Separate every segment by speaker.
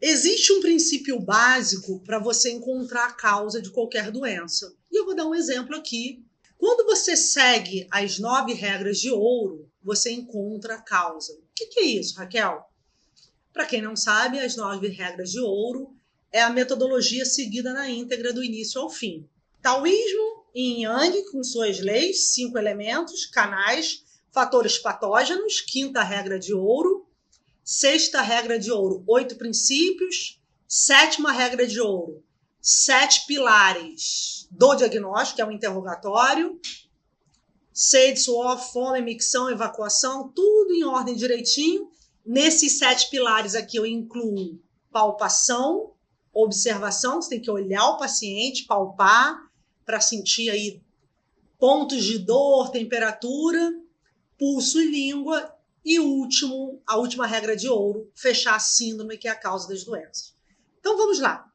Speaker 1: Existe um princípio básico para você encontrar a causa de qualquer doença. E eu vou dar um exemplo aqui. Quando você segue as 9 regras de ouro, você encontra a causa. O que é isso, Raquel? Para quem não sabe, as 9 regras de ouro é a metodologia seguida na íntegra do início ao fim. Taoísmo e Yang, com suas leis, 5 elementos, canais, fatores patógenos, 5ª regra de ouro, 6ª regra de ouro, 8 princípios, 7ª regra de ouro, 7 pilares do diagnóstico, que é um interrogatório, sede, suor, fome, micção, evacuação, tudo em ordem direitinho. Nesses 7 pilares aqui eu incluo palpação, observação, você tem que olhar o paciente, palpar, para sentir aí pontos de dor, temperatura, pulso e língua. E a última regra de ouro, fechar a síndrome, que é a causa das doenças. Então vamos lá.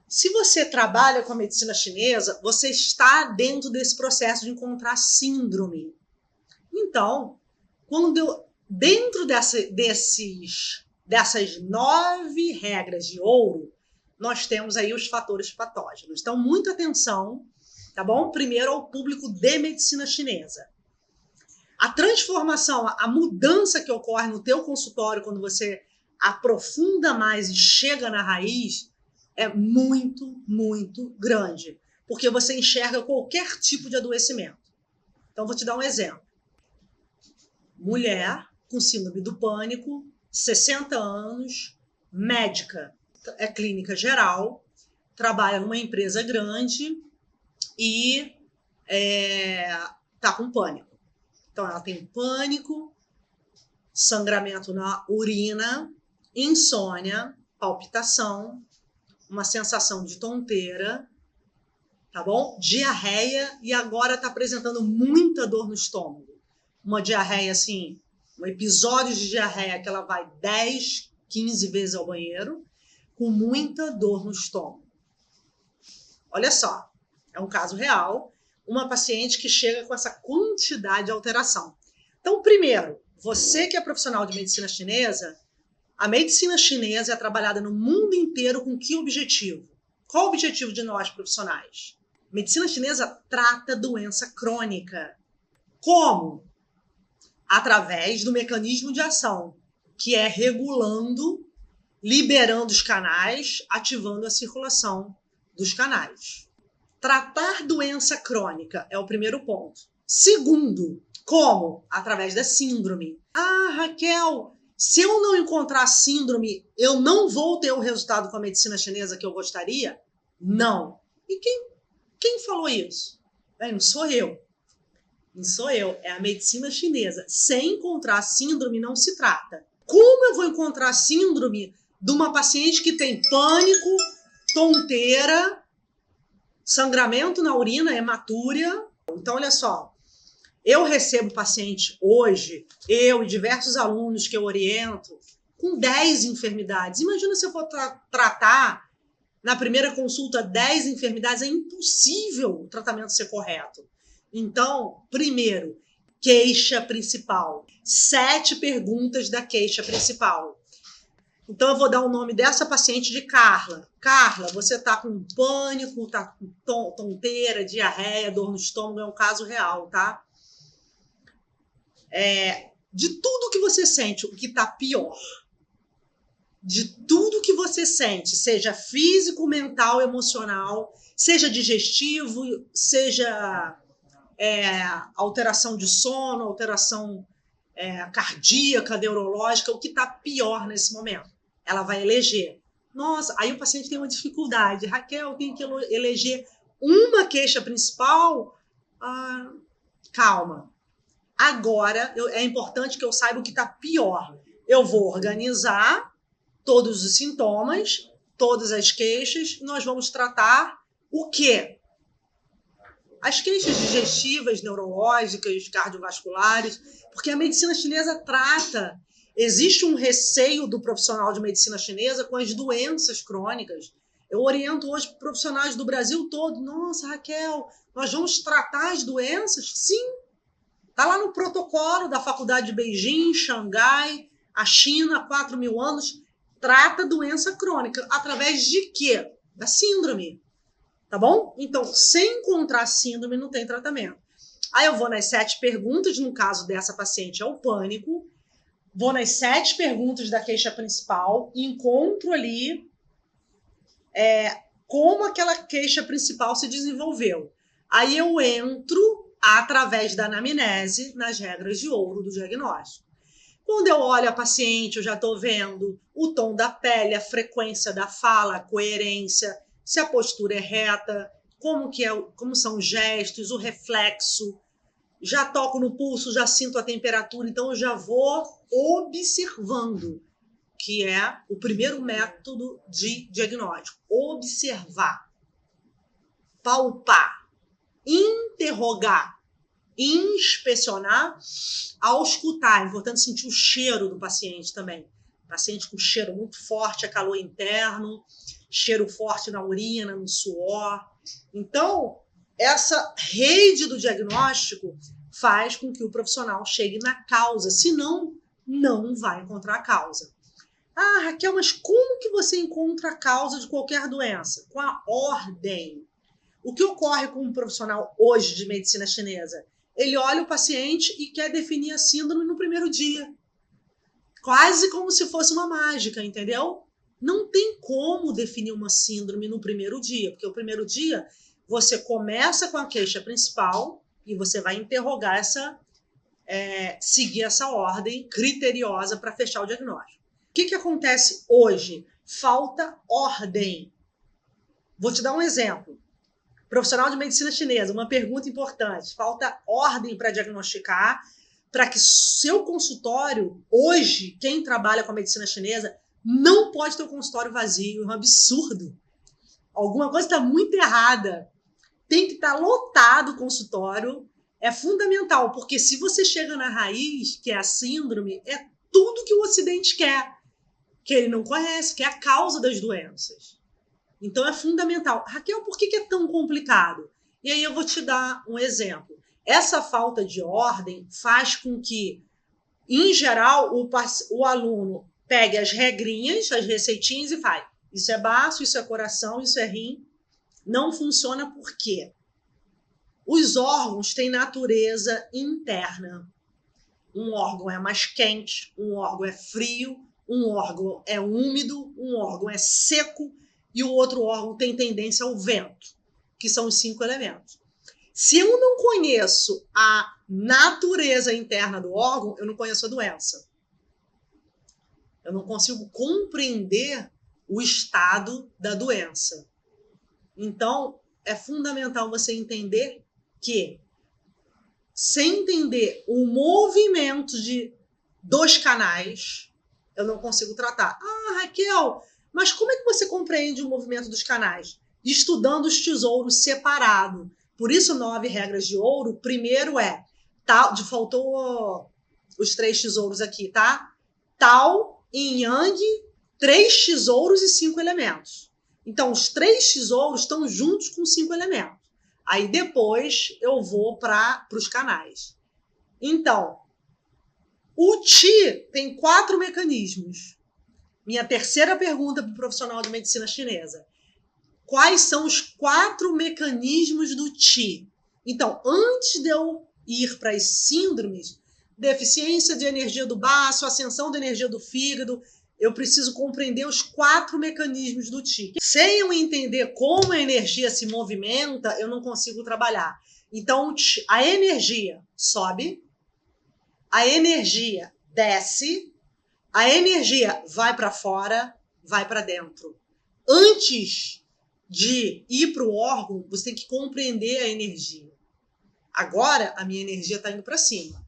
Speaker 1: Se você trabalha com a medicina chinesa, você está dentro desse processo de encontrar síndrome. Então, dentro dessas 9 regras de ouro, nós temos aí os fatores patógenos. Então, muita atenção, tá bom? Primeiro ao público de medicina chinesa. A transformação, a mudança que ocorre no teu consultório quando você aprofunda mais e chega na raiz é muito, muito grande, porque você enxerga qualquer tipo de adoecimento. Então, vou te dar um exemplo. Mulher com síndrome do pânico, 60 anos, médica, é clínica geral, trabalha numa empresa grande e está com pânico. Então, ela tem pânico, sangramento na urina, insônia, palpitação, uma sensação de tonteira, tá bom? Diarreia e agora está apresentando muita dor no estômago. Uma diarreia, assim, um episódio de diarreia que ela vai 10, 15 vezes ao banheiro, com muita dor no estômago. Olha só, é um caso real. Uma paciente que chega com essa quantidade de alteração. Então, primeiro, você que é profissional de medicina chinesa, a medicina chinesa é trabalhada no mundo inteiro com que objetivo? Qual o objetivo de nós, profissionais? Medicina chinesa trata doença crônica. Como? Através do mecanismo de ação, que é regulando, liberando os canais, ativando a circulação dos canais. Tratar doença crônica é o primeiro ponto. Segundo, como? Através da síndrome. Ah, Raquel, se eu não encontrar síndrome, eu não vou ter o resultado com a medicina chinesa que eu gostaria? Não. E quem falou isso? Não sou eu. Não sou eu, é a medicina chinesa. Sem encontrar síndrome, não se trata. Como eu vou encontrar síndrome de uma paciente que tem pânico, tonteira, sangramento na urina, hematúria? Então, olha só, eu recebo paciente hoje, eu e diversos alunos que eu oriento, com 10 enfermidades. Imagina se eu for tratar na primeira consulta 10 enfermidades, é impossível o tratamento ser correto. Então, primeiro, queixa principal. 7 perguntas da queixa principal. Então, eu vou dar o nome dessa paciente de Carla. Carla, você está com pânico, está com tonteira, diarreia, dor no estômago, é um caso real, tá? De tudo que você sente, o que está pior? De tudo que você sente, seja físico, mental, emocional, seja digestivo, seja alteração de sono, alteração cardíaca, neurológica, o que está pior nesse momento? Ela vai eleger. Nossa, aí o paciente tem uma dificuldade. Raquel, tem que eleger uma queixa principal? Calma. Agora, é importante que eu saiba o que está pior. Eu vou organizar todos os sintomas, todas as queixas, e nós vamos tratar o quê? As queixas digestivas, neurológicas, cardiovasculares, porque a medicina chinesa trata. Existe um receio do profissional de medicina chinesa com as doenças crônicas. Eu oriento hoje profissionais do Brasil todo. Nossa, Raquel, nós vamos tratar as doenças? Sim. Está lá no protocolo da Faculdade de Beijing, Xangai, a China, há 4.000 anos. trata doença crônica. Através de quê? Da síndrome. Tá bom? Então, sem encontrar síndrome, não tem tratamento. Aí eu vou nas 7 perguntas, no caso dessa paciente é o pânico, vou nas 7 perguntas da queixa principal e encontro ali como aquela queixa principal se desenvolveu. Aí eu entro, através da anamnese, nas regras de ouro do diagnóstico. Quando eu olho a paciente, eu já estou vendo o tom da pele, a frequência da fala, a coerência, se a postura é reta, como são os gestos, o reflexo. Já toco no pulso, já sinto a temperatura, então eu já vou observando, que é o primeiro método de diagnóstico. Observar, palpar, interrogar, inspecionar, auscultar. É importante sentir o cheiro do paciente também. Paciente com cheiro muito forte, é calor interno, cheiro forte na urina, no suor. Então, essa rede do diagnóstico faz com que o profissional chegue na causa, senão não vai encontrar a causa. Ah, Raquel, mas como que você encontra a causa de qualquer doença? Com a ordem. O que ocorre com um profissional hoje de medicina chinesa? Ele olha o paciente e quer definir a síndrome no primeiro dia. Quase como se fosse uma mágica, entendeu? Não tem como definir uma síndrome no primeiro dia, porque o primeiro dia você começa com a queixa principal e você vai interrogar seguir essa ordem criteriosa para fechar o diagnóstico. O que acontece hoje? Falta ordem. Vou te dar um exemplo. Profissional de medicina chinesa, uma pergunta importante. Falta ordem para diagnosticar, para que seu consultório, hoje, quem trabalha com a medicina chinesa, não pode ter um consultório vazio. É um absurdo. Alguma coisa está muito errada. Tem que estar lotado o consultório. É fundamental, porque se você chega na raiz, que é a síndrome, é tudo que o Ocidente quer, que ele não conhece, que é a causa das doenças. Então é fundamental. Raquel, por que é tão complicado? E aí eu vou te dar um exemplo. Essa falta de ordem faz com que, em geral, o aluno pegue as regrinhas, as receitinhas e fale: isso é baço, isso é coração, isso é rim. Não funciona por quê? Os órgãos têm natureza interna. Um órgão é mais quente, um órgão é frio, um órgão é úmido, um órgão é seco e o outro órgão tem tendência ao vento, que são os 5 elementos. Se eu não conheço a natureza interna do órgão, eu não conheço a doença. Eu não consigo compreender o estado da doença. Então, é fundamental você entender que, sem entender o movimento dos canais, eu não consigo tratar. Ah, Raquel, mas como é que você compreende o movimento dos canais? Estudando os tesouros separado. Por isso, 9 regras de ouro. Primeiro faltou os 3 tesouros aqui, tá? Tao, Yin Yang, 3 tesouros e 5 elementos. Então, os 3 tesouros estão juntos com 5 elementos. Aí depois eu vou para os canais. Então, o Qi tem 4 mecanismos. Minha terceira pergunta para o profissional de medicina chinesa. Quais são os 4 mecanismos do Qi? Então, antes de eu ir para as síndromes, deficiência de energia do baço, ascensão da energia do fígado, eu preciso compreender os 4 mecanismos do Qi. Sem eu entender como a energia se movimenta, eu não consigo trabalhar. Então, a energia sobe, a energia desce, a energia vai para fora, vai para dentro. Antes de ir para o órgão, você tem que compreender a energia. Agora, a minha energia está indo para cima.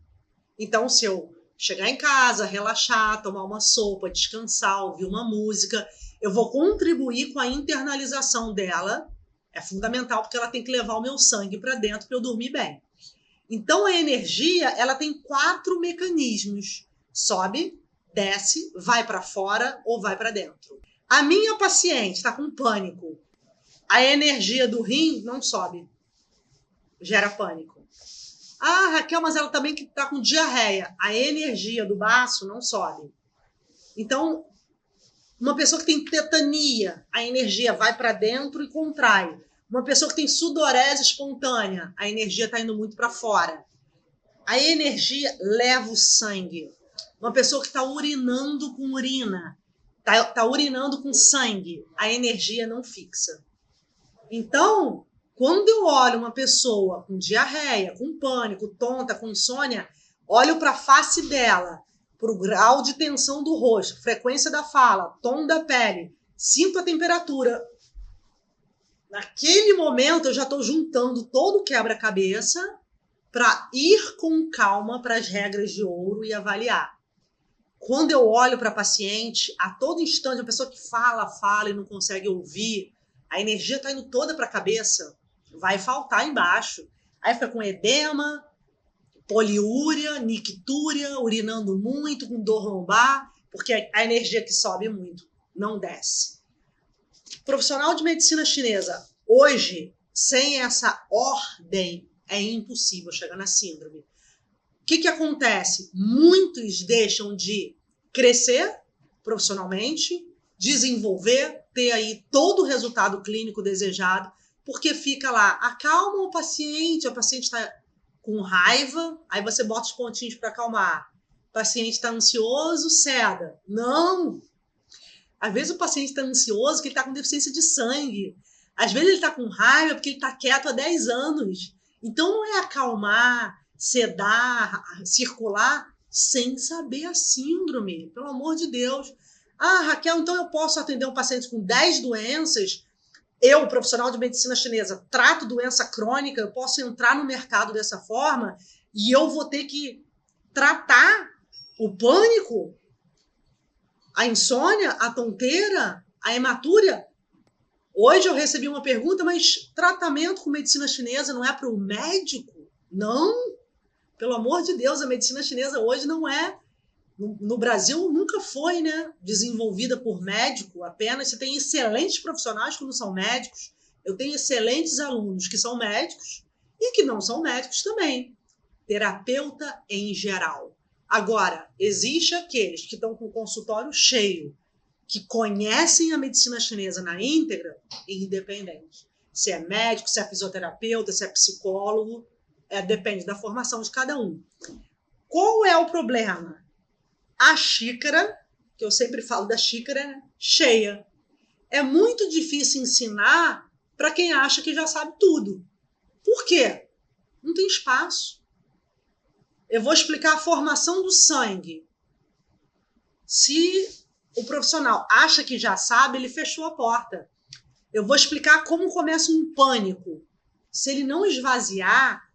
Speaker 1: Então, se eu chegar em casa, relaxar, tomar uma sopa, descansar, ouvir uma música, eu vou contribuir com a internalização dela. É fundamental, porque ela tem que levar o meu sangue para dentro para eu dormir bem. Então, a energia, ela tem 4 mecanismos. Sobe, desce, vai para fora ou vai para dentro. A minha paciente está com pânico. A energia do rim não sobe. Gera pânico. Ah, Raquel, mas ela também está com diarreia. A energia do baço não sobe. Então, Uma pessoa que tem tetania, a energia vai para dentro e contrai. Uma pessoa que tem sudorese espontânea, a energia está indo muito para fora. A energia leva o sangue. Uma pessoa que está urinando com urina, está urinando com sangue, a energia não fixa. Então, quando eu olho uma pessoa com diarreia, com pânico, tonta, com insônia, olho para a face dela, para o grau de tensão do rosto, frequência da fala, tom da pele, sinto a temperatura. Naquele momento, eu já estou juntando todo o quebra-cabeça para ir com calma para as regras de ouro e avaliar. Quando eu olho para a paciente, a todo instante, a pessoa que fala e não consegue ouvir, a energia está indo toda para a cabeça, vai faltar embaixo. Aí fica com edema, poliúria, nictúria, urinando muito, com dor lombar, porque a energia que sobe muito não desce. Profissional de medicina chinesa, hoje, sem essa ordem, é impossível chegar na síndrome. O que acontece? Muitos deixam de crescer profissionalmente, desenvolver, ter aí todo o resultado clínico desejado, porque fica lá, acalma o paciente está com raiva, aí você bota os pontinhos para acalmar. O paciente está ansioso, ceda. Não! Às vezes o paciente está ansioso porque ele está com deficiência de sangue. Às vezes ele está com raiva porque ele está quieto há 10 anos. Então não é acalmar, sedar, circular, sem saber a síndrome. Pelo amor de Deus. Ah, Raquel, então eu posso atender um paciente com 10 doenças? Eu, profissional de medicina chinesa, trato doença crônica, eu posso entrar no mercado dessa forma e eu vou ter que tratar o pânico, a insônia, a tonteira, a hematúria. Hoje eu recebi uma pergunta, mas tratamento com medicina chinesa não é para o médico? Não, pelo amor de Deus, a medicina chinesa hoje não é, no Brasil nunca foi, né, desenvolvida por médico apenas. Você tem excelentes profissionais que não são médicos, eu tenho excelentes alunos que são médicos e que não são médicos também, terapeuta em geral. Agora, existem aqueles que estão com o consultório cheio, que conhecem a medicina chinesa na íntegra e independente. Se é médico, se é fisioterapeuta, se é psicólogo, depende da formação de cada um. Qual é o problema? A xícara, que eu sempre falo da xícara, né, cheia. É muito difícil ensinar para quem acha que já sabe tudo. Por quê? Não tem espaço. Eu vou explicar a formação do sangue. Se o profissional acha que já sabe, ele fechou a porta. Eu vou explicar como começa um pânico. Se ele não esvaziar,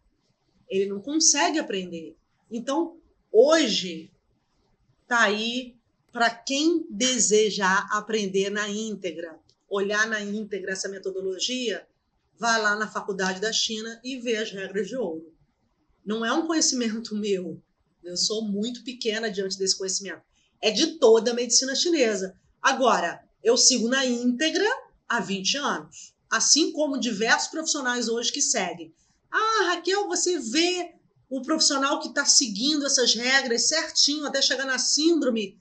Speaker 1: ele não consegue aprender. Então, hoje, está aí para quem desejar aprender na íntegra, olhar na íntegra essa metodologia, vai lá na Faculdade da China e vê as regras de ouro. Não é um conhecimento meu, eu sou muito pequena diante desse conhecimento. É de toda a medicina chinesa. Agora, eu sigo na íntegra há 20 anos, assim como diversos profissionais hoje que seguem. Ah, Raquel, você vê o profissional que está seguindo essas regras certinho até chegar na síndrome,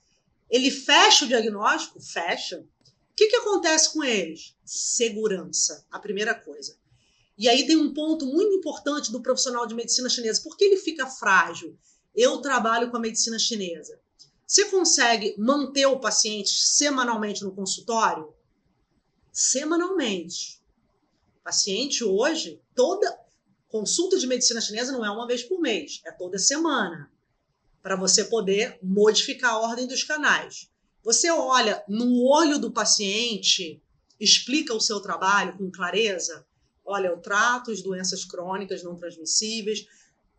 Speaker 1: ele fecha o diagnóstico? Fecha. O que acontece com eles? Segurança, a primeira coisa. E aí tem um ponto muito importante do profissional de medicina chinesa. Por que ele fica frágil? Eu trabalho com a medicina chinesa. Você consegue manter o paciente semanalmente no consultório? Semanalmente. O paciente hoje, toda consulta de medicina chinesa não é uma vez por mês, é toda semana, para você poder modificar a ordem dos canais. Você olha no olho do paciente, explica o seu trabalho com clareza. Olha, eu trato as doenças crônicas não transmissíveis.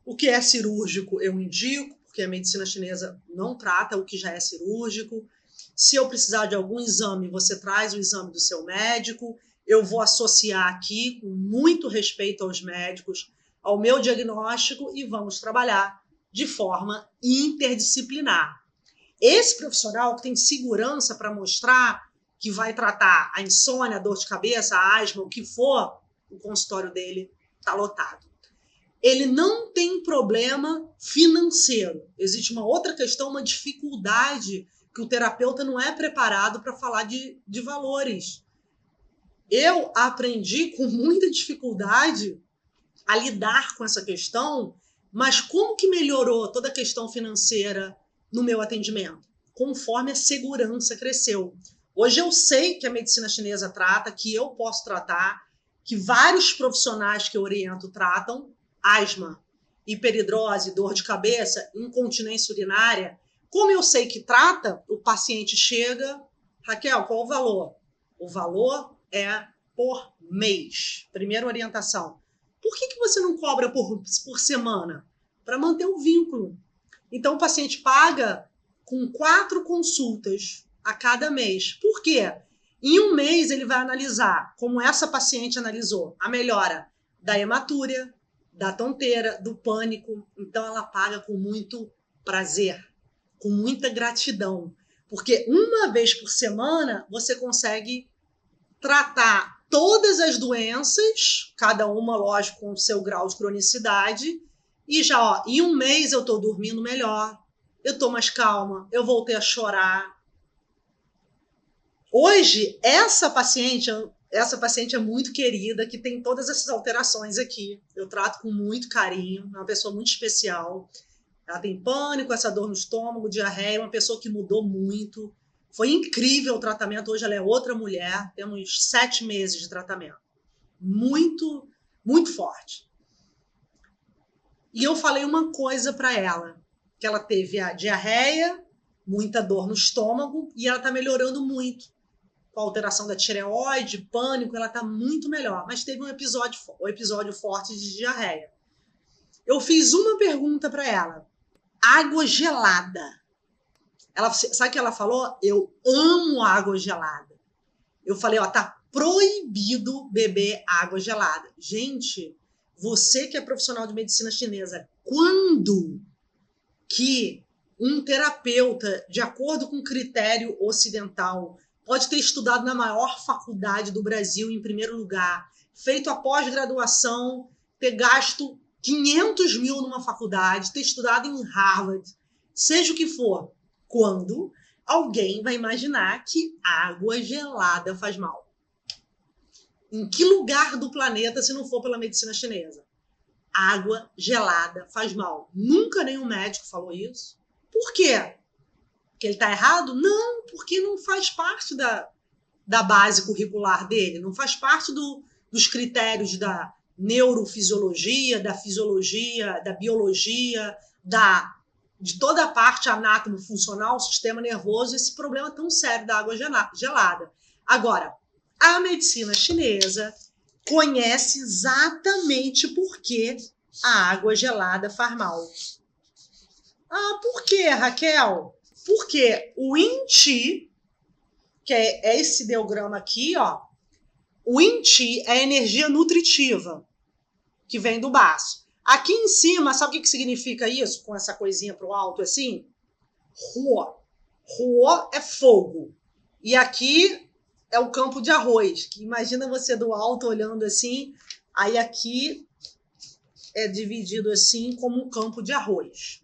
Speaker 1: O que é cirúrgico eu indico, porque a medicina chinesa não trata o que já é cirúrgico. Se eu precisar de algum exame, você traz o exame do seu médico. Eu vou associar aqui, com muito respeito aos médicos, ao meu diagnóstico e vamos trabalhar de forma interdisciplinar. Esse profissional que tem segurança para mostrar que vai tratar a insônia, a dor de cabeça, a asma, o que for, o consultório dele está lotado. Ele não tem problema financeiro. Existe uma outra questão, uma dificuldade que o terapeuta não é preparado para falar de valores. Eu aprendi com muita dificuldade a lidar com essa questão, mas como que melhorou toda a questão financeira no meu atendimento? Conforme a segurança cresceu. Hoje eu sei que a medicina chinesa trata, que eu posso tratar, que vários profissionais que eu oriento tratam asma, hiperidrose, dor de cabeça, incontinência urinária. Como eu sei que trata, o paciente chega, Raquel, qual o valor? O valor é por mês. Primeira orientação. Por que você não cobra por semana? Para manter o vínculo. Então, o paciente paga com 4 consultas a cada mês. Por quê? Em um mês, ele vai analisar, como essa paciente analisou, a melhora da hematúria, da tonteira, do pânico. Então, ela paga com muito prazer, com muita gratidão. Porque uma vez por semana, você consegue tratar todas as doenças, cada uma, lógico, com o seu grau de cronicidade, e já, ó, em um mês eu estou dormindo melhor, eu estou mais calma, eu voltei a chorar. Hoje, essa paciente é muito querida, que tem todas essas alterações aqui. Eu trato com muito carinho, é uma pessoa muito especial. Ela tem pânico, essa dor no estômago, diarreia, uma pessoa que mudou muito. Foi incrível o tratamento, hoje ela é outra mulher, temos 7 meses de tratamento. Muito, muito forte. E eu falei uma coisa para ela, que ela teve a diarreia, muita dor no estômago, e ela está melhorando muito. Com a alteração da tireoide, pânico, ela está muito melhor. Mas teve um episódio forte de diarreia. Eu fiz uma pergunta para ela. Água gelada. Ela, sabe o que ela falou? Eu amo água gelada. Eu falei, ó, tá proibido beber água gelada. Gente, você que é profissional de medicina chinesa, quando que um terapeuta, de acordo com o critério ocidental, pode ter estudado na maior faculdade do Brasil, em primeiro lugar, feito a pós-graduação, ter gasto 500 mil numa faculdade, ter estudado em Harvard, seja o que for, quando alguém vai imaginar que água gelada faz mal? Em que lugar do planeta, se não for pela medicina chinesa? Água gelada faz mal. Nunca nenhum médico falou isso. Por quê? Porque ele está errado? Não, porque não faz parte da base curricular dele, não faz parte dos critérios da neurofisiologia, da fisiologia, da biologia, de toda a parte anatomo-funcional, sistema nervoso, esse problema tão sério da água gelada. Agora, a medicina chinesa conhece exatamente por que a água gelada faz mal. Ah, por quê, Raquel? Porque o Yin Qi, que é esse ideograma aqui, ó, o Yin Qi é a energia nutritiva que vem do baço. Aqui em cima, sabe o que significa isso? Com essa coisinha pro alto assim? Huo. Huo é fogo. E aqui é o campo de arroz. Que imagina você do alto olhando assim, aí aqui é dividido assim como um campo de arroz.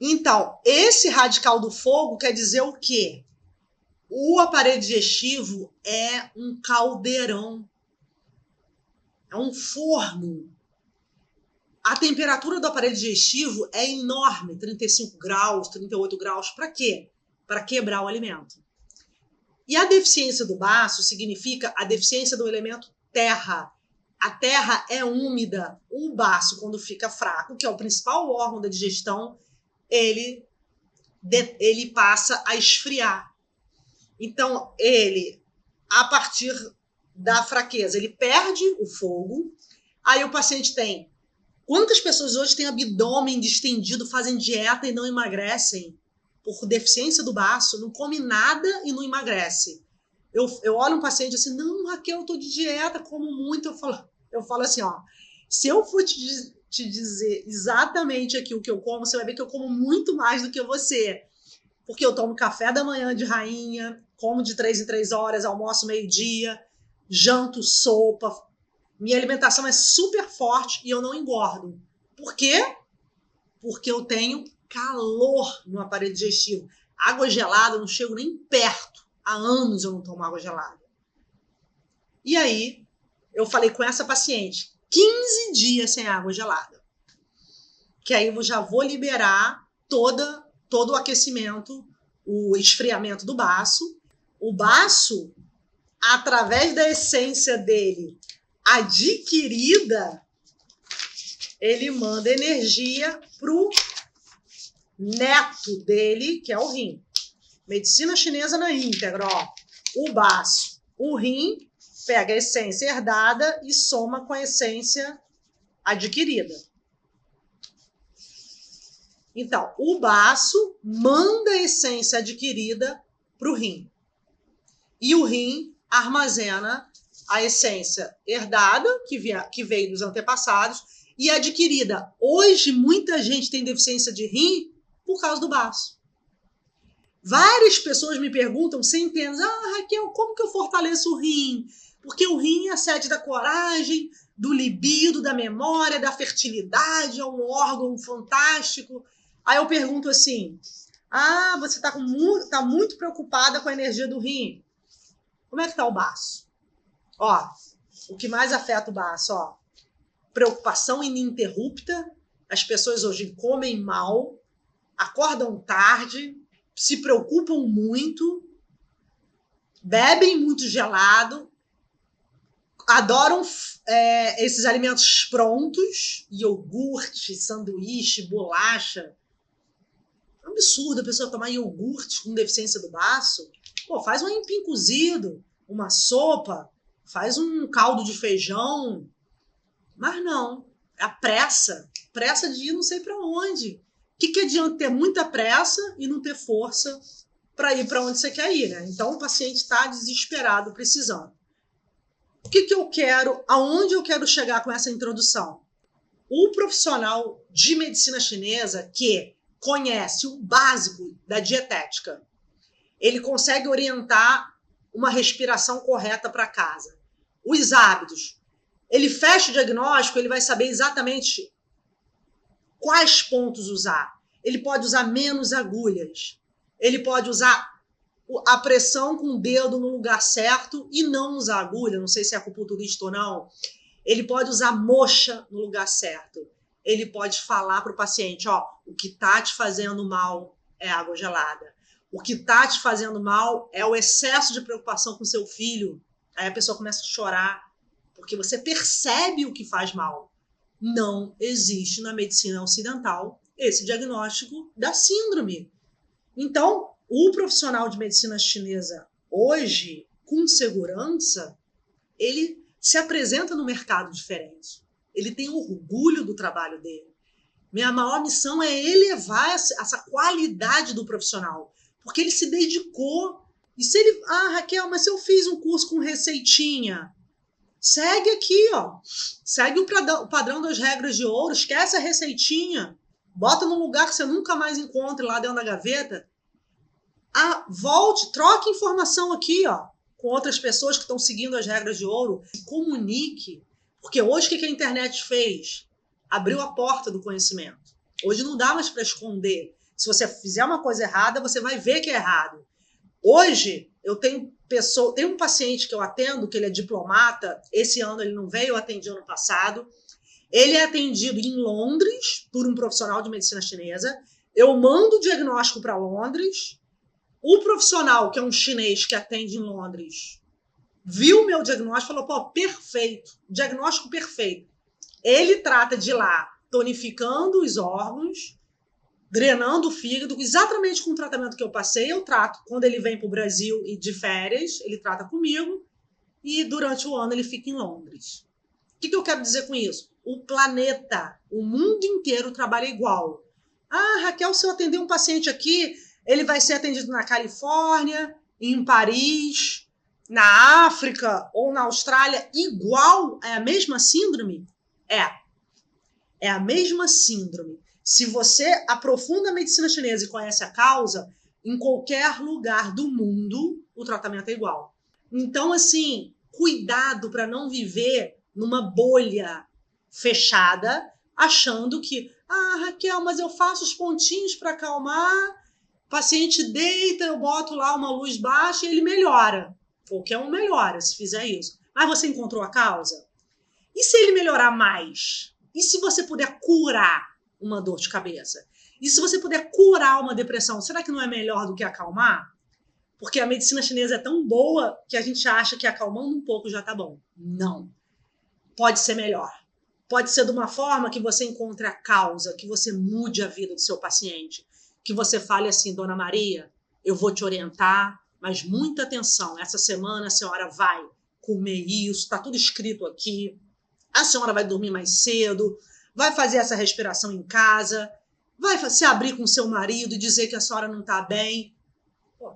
Speaker 1: Então, esse radical do fogo quer dizer o quê? O aparelho digestivo é um caldeirão, é um forno. A temperatura do aparelho digestivo é enorme, 35 graus, 38 graus. Para quê? Para quebrar o alimento. E a deficiência do baço significa a deficiência do elemento terra. A terra é úmida. O baço, quando fica fraco, que é o principal órgão da digestão, ele passa a esfriar. Então, a partir da fraqueza, ele perde o fogo. Aí o paciente tem... Quantas pessoas hoje têm abdômen distendido, fazem dieta e não emagrecem? Por deficiência do baço, não come nada e não emagrece. Eu olho um paciente assim, não, Raquel, eu tô de dieta, como muito. Eu falo assim, ó, se eu for te dizer exatamente aqui o que eu como, você vai ver que eu como muito mais do que você. Porque eu tomo café da manhã de rainha, como de 3 em 3 horas, almoço meio-dia, janto sopa. Minha alimentação é super forte e eu não engordo. Por quê? Porque eu tenho calor no aparelho digestivo. Água gelada, eu não chego nem perto. Há anos eu não tomo água gelada. E aí, eu falei com essa paciente, 15 dias sem água gelada. Que aí eu já vou liberar todo o aquecimento, o esfriamento do baço. O baço, através da essência dele adquirida, ele manda energia pro neto dele, que é o rim. Medicina chinesa na íntegra, ó. O baço, o rim, pega a essência herdada e soma com a essência adquirida. Então, o baço manda a essência adquirida para o rim. E o rim armazena a essência herdada, que veio dos antepassados, e adquirida. Hoje, muita gente tem deficiência de rim por causa do baço. Várias pessoas me perguntam, centenas, Raquel, como que eu fortaleço o rim? Porque o rim é a sede da coragem, do libido, da memória, da fertilidade, é um órgão fantástico. Aí eu pergunto assim, você tá muito preocupada com a energia do rim. Como é que tá o baço? Ó, o que mais afeta o baço, ó, preocupação ininterrupta, as pessoas hoje comem mal, acordam tarde, se preocupam muito, bebem muito gelado, adoram esses alimentos prontos, iogurte, sanduíche, bolacha. É um absurdo a pessoa tomar iogurte com deficiência do baço. Pô, faz um aipim cozido, uma sopa, faz um caldo de feijão. Mas não, é a pressa de ir não sei para onde. O que adianta ter muita pressa e não ter força para ir para onde você quer ir, né? Então o paciente está desesperado, precisando. O que eu quero, aonde eu quero chegar com essa introdução? O profissional de medicina chinesa que conhece o básico da dietética, ele consegue orientar uma respiração correta para casa. Os hábitos. Ele fecha o diagnóstico, ele vai saber exatamente quais pontos usar. Ele pode usar menos agulhas. Ele pode usar a pressão com o dedo no lugar certo e não usar agulha, não sei se é acupunturista ou não. Ele pode usar moxa no lugar certo. Ele pode falar para o paciente, ó, o que está te fazendo mal é água gelada. O que está te fazendo mal é o excesso de preocupação com seu filho. Aí a pessoa começa a chorar, porque você percebe o que faz mal. Não existe na medicina ocidental esse diagnóstico da síndrome. Então, o profissional de medicina chinesa hoje, com segurança, ele se apresenta no mercado diferente. Ele tem orgulho do trabalho dele. Minha maior missão é elevar essa qualidade do profissional, porque ele se dedicou. E se ele... Raquel, mas se eu fiz um curso com receitinha, segue aqui, ó. Segue o padrão das regras de ouro, esquece a receitinha, bota num lugar que você nunca mais encontre lá dentro da gaveta. Volte, troque informação aqui, ó, com outras pessoas que estão seguindo as regras de ouro. Se comunique. Porque hoje o que a internet fez? Abriu a porta do conhecimento. Hoje não dá mais para esconder. Se você fizer uma coisa errada, você vai ver que é errado. Hoje, eu tenho um paciente que eu atendo, que ele é diplomata. Esse ano ele não veio, eu atendi ano passado. Ele é atendido em Londres por um profissional de medicina chinesa. Eu mando o diagnóstico para Londres. O profissional, que é um chinês que atende em Londres, viu o meu diagnóstico e falou, pô, perfeito, diagnóstico perfeito. Ele trata de lá, tonificando os órgãos, drenando o fígado, exatamente com o tratamento que eu passei, eu trato. Quando ele vem para o Brasil e de férias, ele trata comigo, e durante o ano ele fica em Londres. O que eu quero dizer com isso? O planeta, o mundo inteiro trabalha igual. Raquel, se eu atender um paciente aqui, ele vai ser atendido na Califórnia, em Paris, na África ou na Austrália, igual, é a mesma síndrome? É a mesma síndrome. Se você aprofunda a medicina chinesa e conhece a causa, em qualquer lugar do mundo, o tratamento é igual. Então, assim, cuidado para não viver numa bolha fechada, achando que, Ah, Raquel, mas eu faço os pontinhos para acalmar, o paciente deita, eu boto lá uma luz baixa e ele melhora. Qualquer um melhora se fizer isso. Mas você encontrou a causa? E se ele melhorar mais? E se você puder curar uma dor de cabeça? E se você puder curar uma depressão, será que não é melhor do que acalmar? Porque a medicina chinesa é tão boa que a gente acha que acalmando um pouco já tá bom. Não. Pode ser melhor. Pode ser de uma forma que você encontre a causa, que você mude a vida do seu paciente. Que você fale assim, Dona Maria, eu vou te orientar, mas muita atenção. Essa semana a senhora vai comer isso, tá tudo escrito aqui. A senhora vai dormir mais cedo, vai fazer essa respiração em casa, vai se abrir com seu marido e dizer que a senhora não está bem. Pô,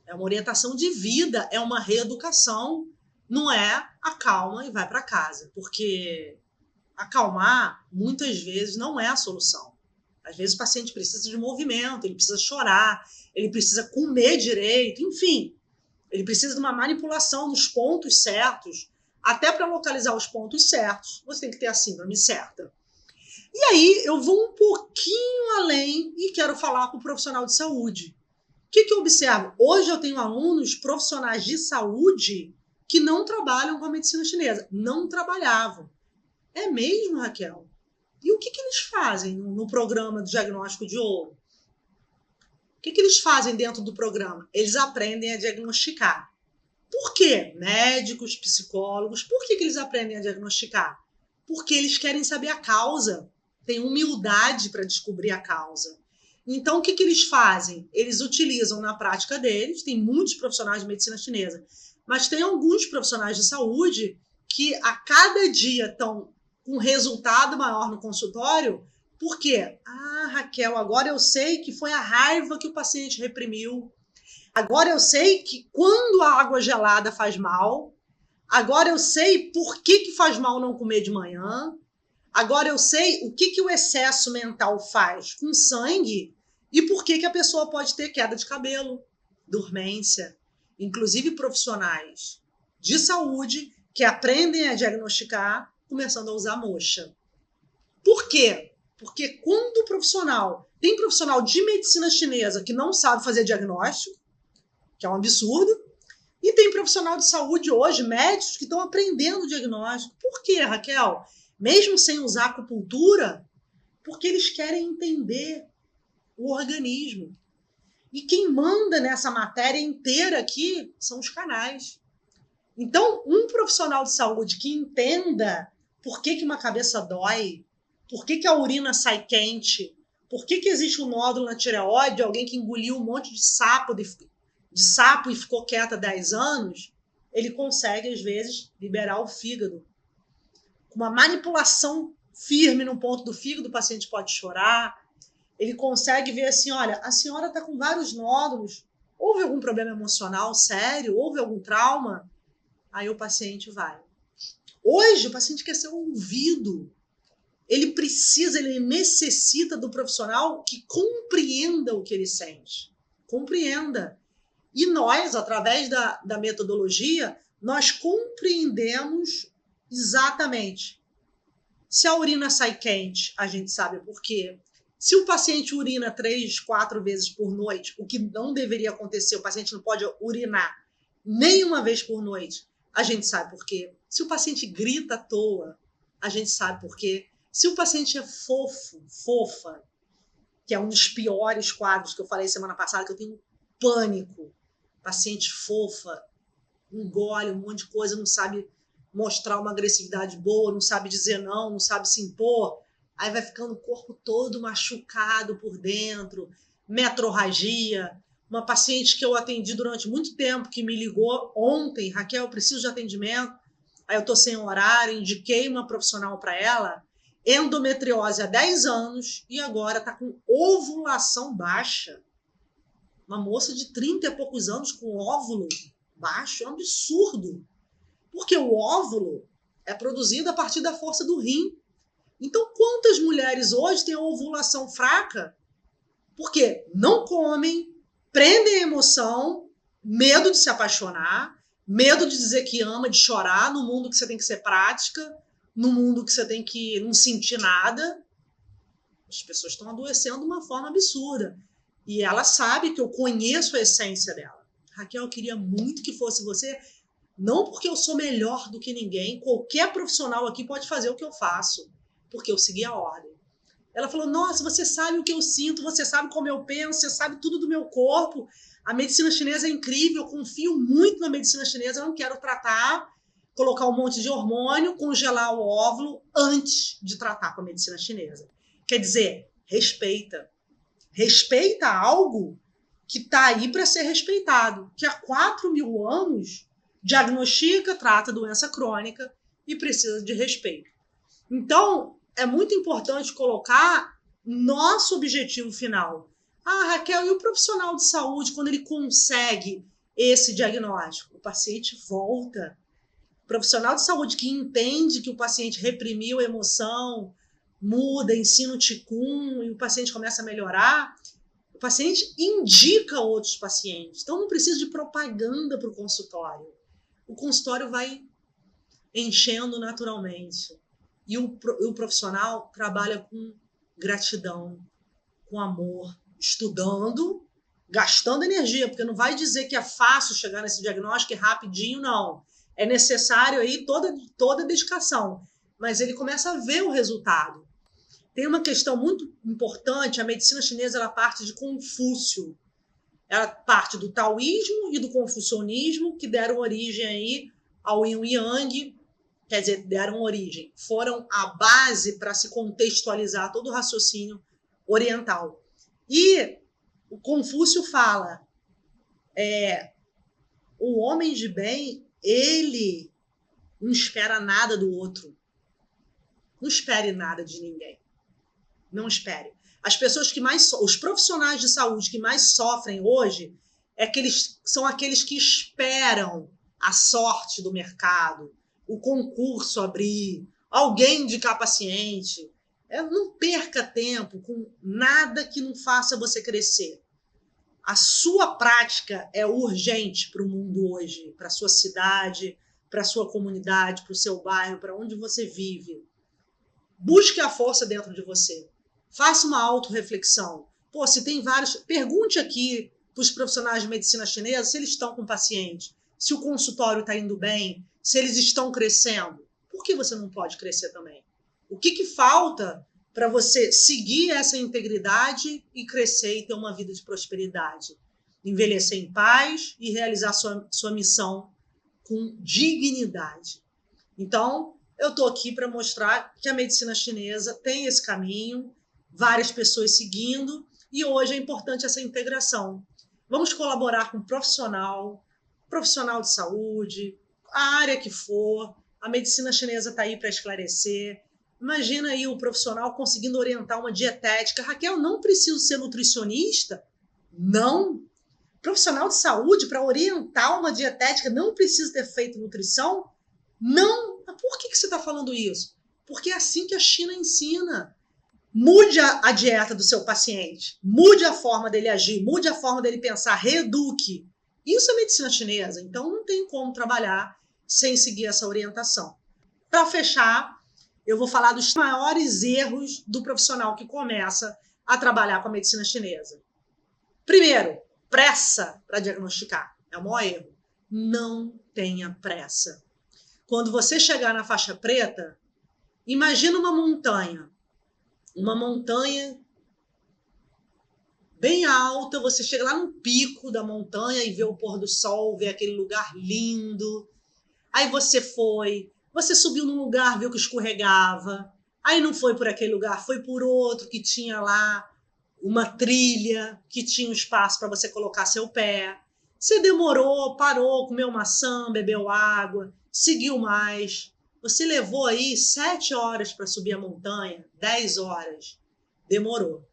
Speaker 1: é uma orientação de vida, é uma reeducação, não é acalma e vai para casa, porque acalmar muitas vezes não é a solução. Às vezes o paciente precisa de movimento, ele precisa chorar, ele precisa comer direito, enfim, ele precisa de uma manipulação nos pontos certos. Até para localizar os pontos certos, você tem que ter a síndrome certa. E aí eu vou um pouquinho além e quero falar com o profissional de saúde. O que eu observo? Hoje eu tenho alunos profissionais de saúde que não trabalham com a medicina chinesa. Não trabalhavam. É mesmo, Raquel? E o que eles fazem no programa do diagnóstico de ouro? O que eles fazem dentro do programa? Eles aprendem a diagnosticar. Por quê? Médicos, psicólogos, por que eles aprendem a diagnosticar? Porque eles querem saber a causa, têm humildade para descobrir a causa. Então, o que eles fazem? Eles utilizam na prática deles, tem muitos profissionais de medicina chinesa, mas tem alguns profissionais de saúde que a cada dia estão com resultado maior no consultório. Por quê? Ah, Raquel, agora eu sei que foi a raiva que o paciente reprimiu. Agora eu sei que quando a água gelada faz mal, agora eu sei por que faz mal não comer de manhã, agora eu sei o que o excesso mental faz com sangue e por que a pessoa pode ter queda de cabelo, dormência. Inclusive profissionais de saúde que aprendem a diagnosticar começando a usar moxa. Por quê? Porque quando o profissional, tem profissional de medicina chinesa que não sabe fazer diagnóstico, que é um absurdo, e tem profissional de saúde hoje, médicos, que estão aprendendo o diagnóstico. Por quê, Raquel? Mesmo sem usar acupuntura, porque eles querem entender o organismo. E quem manda nessa matéria inteira aqui são os canais. Então, um profissional de saúde que entenda por que uma cabeça dói, por que a urina sai quente, por que existe um nódulo na tireoide, alguém que engoliu um monte de sapo e ficou quieta 10 anos, ele consegue, às vezes, liberar o fígado. Com uma manipulação firme no ponto do fígado, o paciente pode chorar. Ele consegue ver assim, olha, a senhora está com vários nódulos, houve algum problema emocional sério, houve algum trauma? Aí o paciente vai. Hoje, o paciente quer ser ouvido. Ele necessita do profissional que compreenda o que ele sente. Compreenda. E nós, através da metodologia, nós compreendemos exatamente. Se a urina sai quente, a gente sabe por quê. Se o paciente urina 3, 4 vezes por noite, o que não deveria acontecer, o paciente não pode urinar nem uma vez por noite, a gente sabe por quê. Se o paciente grita à toa, a gente sabe por quê. Se o paciente é fofa, que é um dos piores quadros que eu falei semana passada, que eu tenho pânico. Paciente fofa, engole um monte de coisa, não sabe mostrar uma agressividade boa, não sabe dizer não sabe se impor. Aí vai ficando o corpo todo machucado por dentro, metrorragia. Uma paciente que eu atendi durante muito tempo, que me ligou ontem, Raquel, eu preciso de atendimento. Aí eu estou sem horário, indiquei uma profissional para ela, endometriose há 10 anos e agora está com ovulação baixa. Uma moça de 30 e poucos anos com óvulo baixo, é um absurdo. Porque o óvulo é produzido a partir da força do rim. Então, quantas mulheres hoje têm a ovulação fraca? Porque não comem, prendem a emoção, medo de se apaixonar, medo de dizer que ama, de chorar, no mundo que você tem que ser prática, no mundo que você tem que não sentir nada. As pessoas estão adoecendo de uma forma absurda. E ela sabe que eu conheço a essência dela. Raquel, eu queria muito que fosse você, não porque eu sou melhor do que ninguém, qualquer profissional aqui pode fazer o que eu faço, porque eu segui a ordem. Ela falou, nossa, você sabe o que eu sinto, você sabe como eu penso, você sabe tudo do meu corpo. A medicina chinesa é incrível, eu confio muito na medicina chinesa, eu não quero tratar, colocar um monte de hormônio, congelar o óvulo antes de tratar com a medicina chinesa. Quer dizer, respeita. Respeita algo que está aí para ser respeitado, que há 4.000 anos diagnostica, trata doença crônica e precisa de respeito. Então, é muito importante colocar nosso objetivo final. Ah, Raquel, e o profissional de saúde, quando ele consegue esse diagnóstico? O paciente volta. O profissional de saúde que entende que o paciente reprimiu a emoção, muda, ensina o Qigong e o paciente começa a melhorar, o paciente indica outros pacientes. Então, não precisa de propaganda para o consultório. O consultório vai enchendo naturalmente. E o profissional trabalha com gratidão, com amor, estudando, gastando energia, porque não vai dizer que é fácil chegar nesse diagnóstico e rapidinho, não. É necessário aí toda dedicação, mas ele começa a ver o resultado. Tem uma questão muito importante, a medicina chinesa ela parte de Confúcio. Ela parte do taoísmo e do confucionismo, que deram origem aí ao yin e yang, quer dizer, deram origem, foram a base para se contextualizar todo o raciocínio oriental. E o Confúcio fala, o homem de bem, ele não espera nada do outro. Não espere nada de ninguém. Não espere. As pessoas que mais, os profissionais de saúde que mais sofrem hoje são aqueles que esperam a sorte do mercado, o concurso abrir, alguém indicar paciente. Não perca tempo com nada que não faça você crescer. A sua prática é urgente para o mundo hoje, para a sua cidade, para a sua comunidade, para o seu bairro, para onde você vive. Busque a força dentro de você. Faça uma autorreflexão. Pô, se tem vários... Pergunte aqui para os profissionais de medicina chinesa se eles estão com paciente, se o consultório está indo bem, se eles estão crescendo. Por que você não pode crescer também? O que falta para você seguir essa integridade e crescer e ter uma vida de prosperidade? Envelhecer em paz e realizar sua missão com dignidade. Então, eu estou aqui para mostrar que a medicina chinesa tem esse caminho, várias pessoas seguindo, e hoje é importante essa integração. Vamos colaborar com profissional de saúde, a área que for, a medicina chinesa está aí para esclarecer. Imagina aí o profissional conseguindo orientar uma dietética. Raquel, não preciso ser nutricionista? Não. Profissional de saúde, para orientar uma dietética, não precisa ter feito nutrição? Não. Mas por que você está falando isso? Porque é assim que a China ensina. Mude a dieta do seu paciente, mude a forma dele agir, mude a forma dele pensar, reeduque. Isso é medicina chinesa, então não tem como trabalhar sem seguir essa orientação. Para fechar, eu vou falar dos maiores erros do profissional que começa a trabalhar com a medicina chinesa. Primeiro, pressa para diagnosticar. É o maior erro. Não tenha pressa. Quando você chegar na faixa preta, imagina uma montanha bem alta, você chega lá no pico da montanha e vê o pôr do sol, vê aquele lugar lindo. Aí você subiu num lugar, viu que escorregava. Aí não foi por aquele lugar, foi por outro que tinha lá uma trilha, que tinha um espaço para você colocar seu pé. Você demorou, parou, comeu maçã, bebeu água, seguiu mais. Você levou aí 7 horas para subir a montanha, 10 horas. Demorou.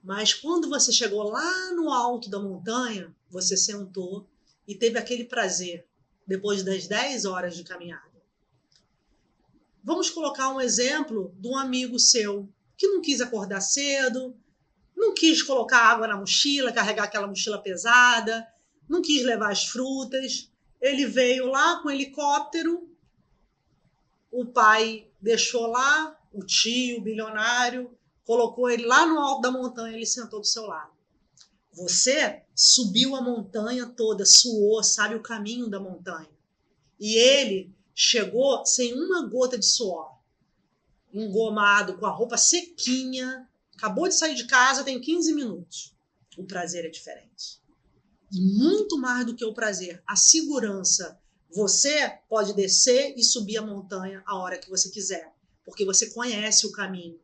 Speaker 1: Mas quando você chegou lá no alto da montanha, você sentou e teve aquele prazer, depois das 10 horas de caminhada. Vamos colocar um exemplo de um amigo seu que não quis acordar cedo, não quis colocar água na mochila, carregar aquela mochila pesada, não quis levar as frutas. Ele veio lá com o helicóptero, o pai deixou lá, o tio bilionário, colocou ele lá no alto da montanha, ele sentou do seu lado. Você subiu a montanha toda, suou, sabe o caminho da montanha. E ele chegou sem uma gota de suor, engomado, com a roupa sequinha, acabou de sair de casa, tem 15 minutos. O prazer é diferente. E muito mais do que o prazer, a segurança. Você pode descer e subir a montanha a hora que você quiser, porque você conhece o caminho.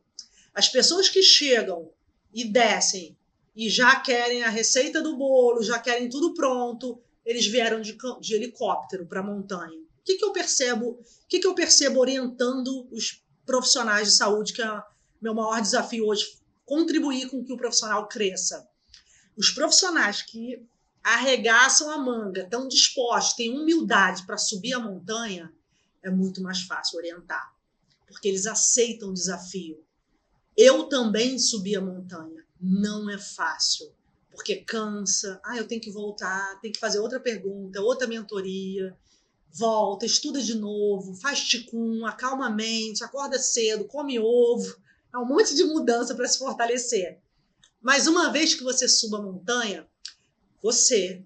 Speaker 1: As pessoas que chegam e descem e já querem a receita do bolo, já querem tudo pronto, eles vieram de helicóptero para a montanha. O que eu percebo? O que eu percebo orientando os profissionais de saúde, que é meu maior desafio hoje, contribuir com que o profissional cresça. Os profissionais que arregaçam a manga, estão dispostos, têm humildade para subir a montanha, é muito mais fácil orientar, porque eles aceitam o desafio. Eu também subi a montanha, não é fácil, porque cansa, eu tenho que voltar, tenho que fazer outra pergunta, outra mentoria, volta, estuda de novo, faz ticum, acalma a mente, acorda cedo, come ovo, é um monte de mudança para se fortalecer. Mas uma vez que você suba a montanha, você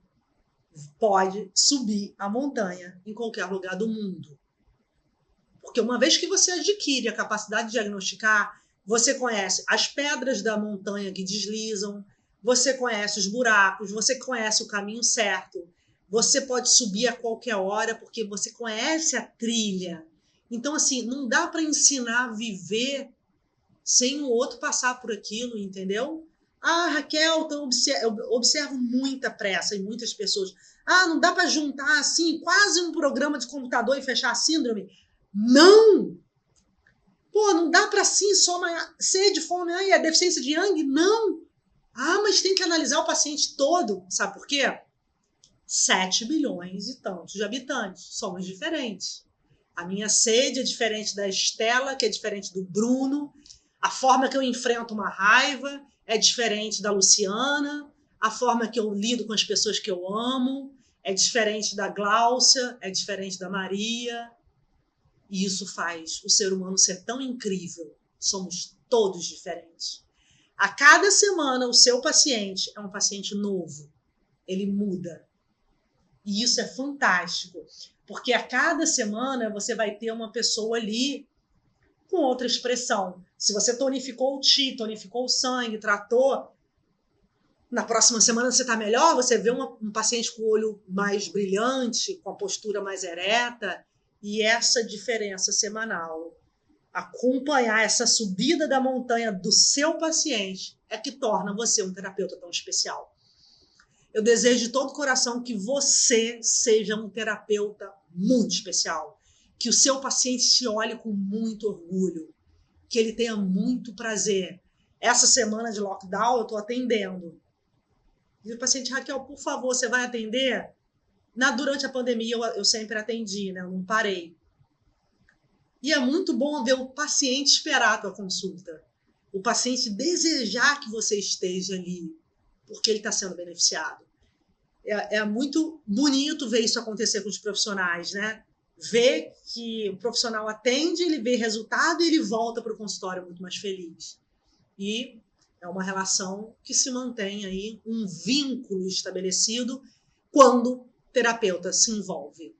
Speaker 1: pode subir a montanha em qualquer lugar do mundo. Porque uma vez que você adquire a capacidade de diagnosticar, você conhece as pedras da montanha que deslizam, você conhece os buracos, você conhece o caminho certo, você pode subir a qualquer hora porque você conhece a trilha. Então, assim, não dá para ensinar a viver sem o outro passar por aquilo, entendeu? Raquel, eu observo muita pressa em muitas pessoas. Não dá para juntar assim, quase um programa de computador e fechar a síndrome? Não! Não dá para assim, só sede, fome, é deficiência de Yang? Não! Mas tem que analisar o paciente todo. Sabe por quê? 7 bilhões e tantos de habitantes. Somos diferentes. A minha sede é diferente da Estela, que é diferente do Bruno. A forma que eu enfrento uma raiva é diferente da Luciana. A forma que eu lido com as pessoas que eu amo é diferente da Gláucia, é diferente da Maria. E isso faz o ser humano ser tão incrível. Somos todos diferentes. A cada semana, o seu paciente é um paciente novo. Ele muda. E isso é fantástico. Porque a cada semana você vai ter uma pessoa ali com outra expressão. Se você tonificou o chi, tonificou o sangue, tratou, na próxima semana você está melhor, você vê um paciente com o olho mais brilhante, com a postura mais ereta, e essa diferença semanal, acompanhar essa subida da montanha do seu paciente, é que torna você um terapeuta tão especial. Eu desejo de todo o coração que você seja um terapeuta muito especial, que o seu paciente se olhe com muito orgulho, que ele tenha muito prazer. Essa semana de lockdown eu estou atendendo. E o paciente, Raquel, por favor, você vai atender? Durante a pandemia eu sempre atendi, né? Eu não parei. E é muito bom ver o paciente esperar a tua consulta. O paciente desejar que você esteja ali, porque ele está sendo beneficiado. É muito bonito ver isso acontecer com os profissionais, né? Ver que o profissional atende, ele vê resultado e ele volta para o consultório muito mais feliz. E é uma relação que se mantém aí, um vínculo estabelecido quando o terapeuta se envolve.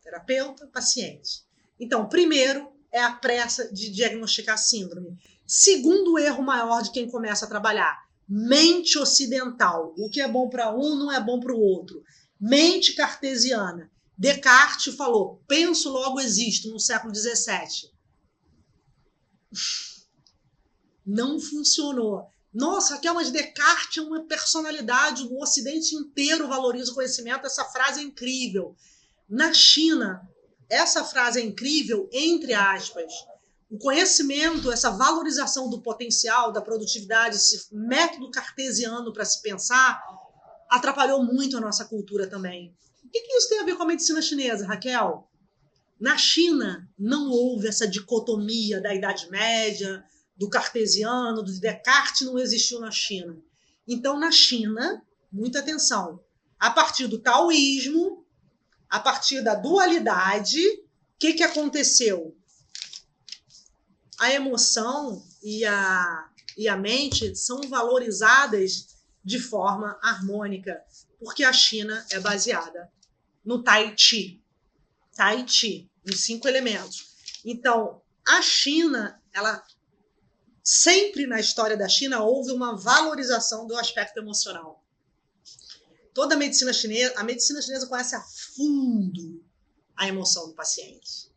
Speaker 1: Terapeuta, paciente. Então, primeiro é a pressa de diagnosticar a síndrome. Segundo erro maior de quem começa a trabalhar, mente ocidental. O que é bom para um não é bom para o outro. Mente cartesiana. Descartes falou, penso, logo existo, no século XVII. Não funcionou. Nossa, Raquel, mas Descartes é uma personalidade, o Ocidente inteiro valoriza o conhecimento, essa frase é incrível. Na China, essa frase é incrível, entre aspas. O conhecimento, essa valorização do potencial, da produtividade, esse método cartesiano para se pensar, atrapalhou muito a nossa cultura também. O que isso tem a ver com a medicina chinesa, Raquel? Na China, não houve essa dicotomia da Idade Média, do cartesiano, do Descartes, não existiu na China. Então, na China, muita atenção, a partir do taoísmo, a partir da dualidade, o que aconteceu? A emoção e e a mente são valorizadas de forma harmônica, porque a China é baseada no Tai Chi. Tai Chi, nos 5 elementos. Então, a China, ela sempre na história da China houve uma valorização do aspecto emocional. Toda a medicina chinesa conhece a fundo a emoção do paciente.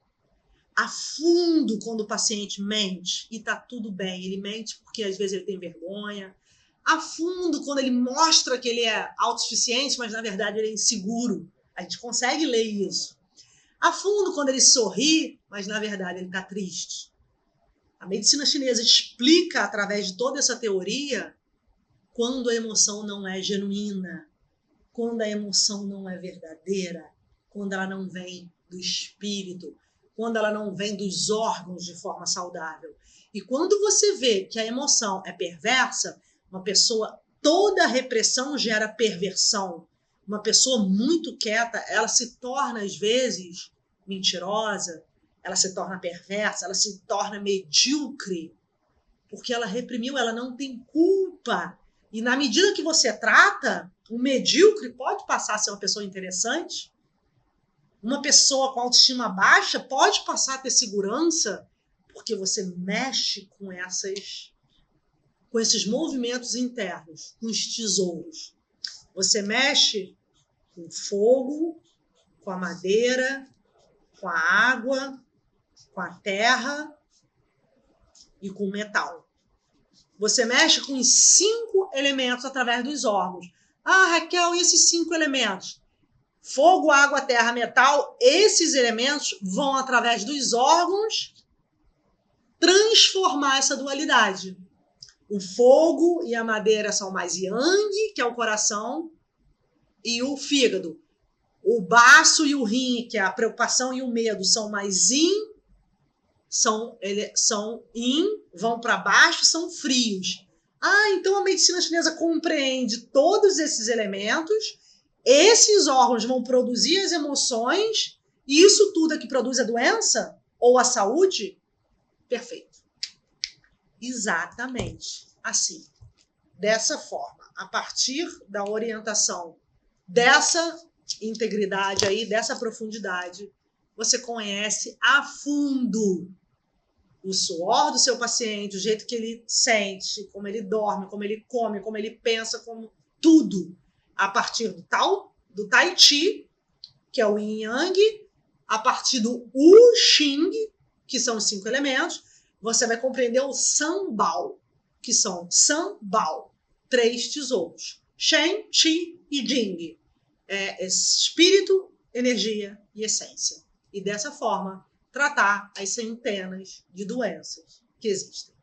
Speaker 1: A fundo quando o paciente mente e tá tudo bem. Ele mente porque às vezes ele tem vergonha. A fundo quando ele mostra que ele é autossuficiente, mas na verdade ele é inseguro. A gente consegue ler isso. A fundo quando ele sorri, mas na verdade ele está triste. A medicina chinesa explica através de toda essa teoria quando a emoção não é genuína, quando a emoção não é verdadeira, quando ela não vem do espírito, quando ela não vem dos órgãos de forma saudável. E quando você vê que a emoção é perversa, uma pessoa, toda repressão gera perversão. Uma pessoa muito quieta, ela se torna, às vezes, mentirosa, ela se torna perversa, ela se torna medíocre, porque ela reprimiu, ela não tem culpa. E na medida que você trata, o medíocre pode passar a ser uma pessoa interessante, uma pessoa com autoestima baixa pode passar a ter segurança, porque você mexe com esses movimentos internos, com os tesouros. Você mexe com o fogo, com a madeira, com a água, com a terra e com o metal. Você mexe com os 5 elementos através dos órgãos. Ah, Raquel, e esses 5 elementos? Fogo, água, terra, metal, esses elementos vão, através dos órgãos, transformar essa dualidade. O fogo e a madeira são mais yang, que é o coração, e o fígado. O baço e o rim, que é a preocupação e o medo, são mais yin, são yin, vão para baixo, são frios. Ah, então a medicina chinesa compreende todos esses elementos, esses órgãos vão produzir as emoções, e isso tudo é que produz a doença ou a saúde? Perfeito. Exatamente assim. Dessa forma, a partir da orientação dessa integridade aí, dessa profundidade, você conhece a fundo o suor do seu paciente, o jeito que ele sente, como ele dorme, como ele come, como ele pensa, como tudo. A partir do Tai Chi, que é o Yin Yang, a partir do Wu Xing, que são os 5 elementos, você vai compreender o Sanbao, que são Sanbao, 3 tesouros. Shen, Qi e Jing. É espírito, energia e essência. E dessa forma, tratar as centenas de doenças que existem.